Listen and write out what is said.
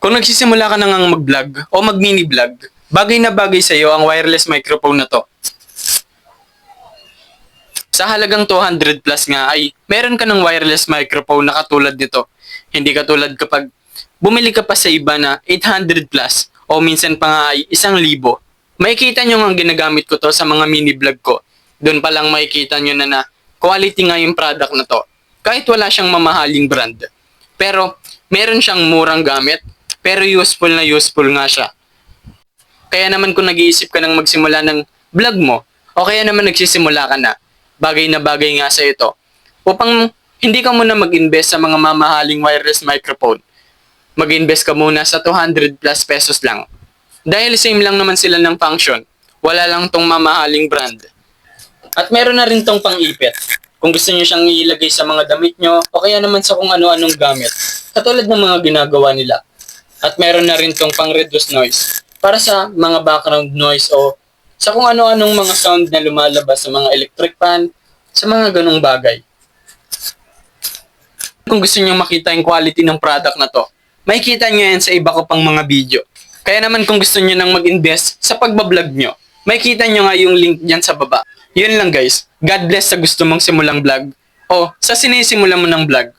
Kung nagsisimula ka na ngang mag-vlog o mag-mini vlog, bagay na bagay sa iyo ang wireless microphone na to. Sa halagang 200 plus nga ay meron ka ng wireless microphone na katulad nito. Hindi katulad kapag bumili ka pa sa iba na 800 plus o minsan pa nga ay 1,000. Makikita nyo nga ginagamit ko to sa mga mini vlog ko. Doon pa lang makikita nyo na quality nga yung product na to. Kahit wala siyang mamahaling brand. Pero meron siyang murang gamit, pero useful na useful nga siya. Kaya naman kung nag-iisip ka ng magsimula ng vlog mo, o kaya naman nagsisimula ka na bagay nga sa ito, upang hindi ka muna mag-invest sa mga mamahaling wireless microphone. Mag-invest ka muna sa 200 plus pesos lang. Dahil same lang naman sila ng function, wala lang tong mamahaling brand. At meron na rin tong pang-ipit. Kung gusto niyo siyang ilagay sa mga damit nyo, o kaya naman sa kung ano-anong gamit, katulad ng mga ginagawa nila. At meron na rin tong pang-reduce noise, para sa mga background noise o sa kung ano-anong mga sound na lumalabas sa mga electric fan, sa mga ganong bagay. Kung gusto niyo makita yung quality ng product na to, makikita niyo yan sa iba ko pang mga video. Kaya naman kung gusto niyo nang mag-invest sa pagbablog niyo, makikita niyo nga yung link diyan sa baba. Yun lang guys. God bless sa gusto mong simulang vlog o sa sinisimulan mo ng vlog.